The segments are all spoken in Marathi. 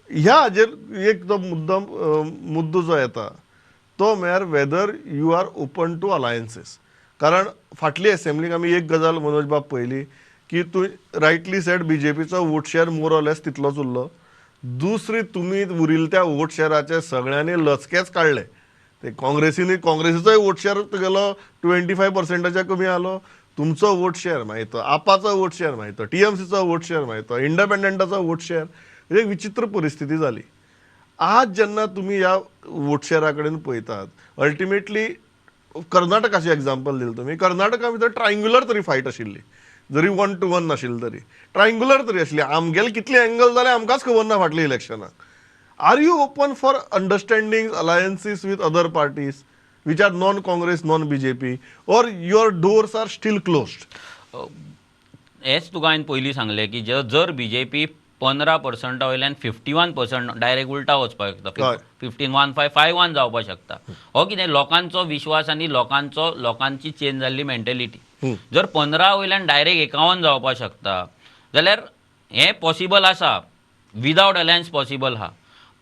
ह्या हाजेर एक जो मुद्दो जो येता तो म्हळ्यार whether you are open to alliances. कारण फाटली असेंब्लीक आमी एक गजाल मनोज बाब पळयली की तूं रायटली सेड बीजेपीचो vote share more or less तितलोच उरलो. दुसरी तुमी उरिल्ल्या त्या वोट शेअराचे सगळ्यांनी लचकेच काडले. ते काँग्रेसीचोय वोट शेअर तुगेलो 25% कमी आलो. तुमचो वोट शेअर मागीर आपाचो वोट शेअर मागीर टीएमसीचो वोट शेअर मागीर इंडिपेंडंटाचो वोट शेअर एक विचित्र परिस्थिती जाली. आज जेन्ना तुम्ही ह्या वोट शेअरा कडेन पळयतात अल्टिमेटली कर्नाटकाचे एग्जाम्पल दिलें तुमी. कर्नाटका भितर ट्रायंग्युलर तरी फायट आशिल्ली, जरी 1 to 1 नाशिल्ली तरी ट्रायंग्युलर तरी आशिल्ली. आमगेले कितले एंगल जाले आमकांच खबर ना फाटल्या इलेक्शनाक. Are you open for understanding alliances with other parties which are non Congress non BJP or your doors are still closed? हेच तुका हांवें पयलीं सांगलें की जर बीजेपी 15% वयल्यान 51% डायरेक्ट उलटा वचपाक शकता. 15-1-5-5-1 जावपाक शकता. हो कितें लोकांचो विश्वास आनी लोकांची चेंज जाल्ली मेंटेलिटी. जर 15 वयल्यान डायरेक्ट 51 जावपाक शकता जाल्यार हें पॉसिबल आसा. विदावट अलायन्स पॉसिबल आहा.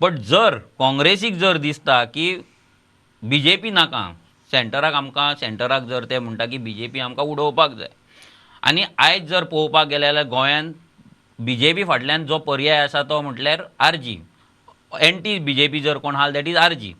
बट जर काँग्रेसीक जर दिसता की बीजेपी नाका, सेंटराक जर ते म्हणटा की बीजेपी आमकां उडोवपाक जाय, आनी आयज जर पळोवपाक गेले जाल्यार गोंयांत बीजेपी फाटल्यान जो पर्याय आसा तो म्हटल्यार आरजी. एंटी बीजेपी जर कोण आहा दॅट इज आरजी.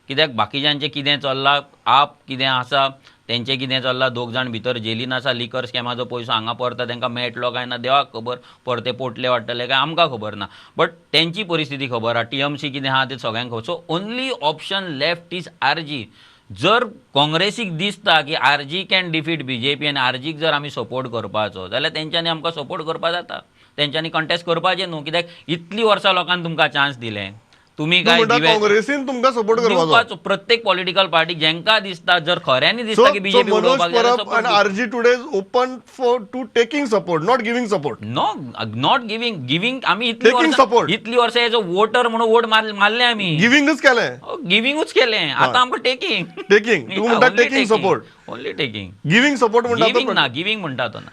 कित्याक बाकीच्यांचें कितें चल्लां, आप कितें आसा तेंचें कितें चल्लां, 2 जाण भितर जेलीन आसा, लिकर स्कॅमाचो पयसो हांगा परता तांकां मेळटलो काय ना देवाक खबर, परते पोटले वाडटले काय आमकां खबर ना. बट तेंची परिस्थिती खबर आहा, टीएमसी कितें आहा तें सगळ्यांक खबर. So only option left is RG. जर काँग्रेसीक दिसता की आरजी कॅन डिफीट बीजेपी आनी आरजीक जर आमी सपोर्ट करपाचो जाल्यार तेंच्यांनी आमकां सपोर्ट करपा जाता. तेंच्यांनी कंटेस्ट करपाचें न्हू. कित्याक इतलीं वर्सां लोकांनी तुमकां चान्स दिलें. तुमी काय काँग्रेसीन तुमकां सपोर्ट करपाचो प्रत्येक पॉलिटिकल पार्टीक जेंका दिसता, जर खऱ्यांनी दिसता की बीजेपी उडोवपाक जाय, RG today is open for to taking support not giving support. Not giving आमी इतली वर्सां एज अ वोटर म्हणून वोट मारले आमी. गिविंगच केलें. आतां आमकां taking taking support only taking. Giving support giving म्हणटा तो ना.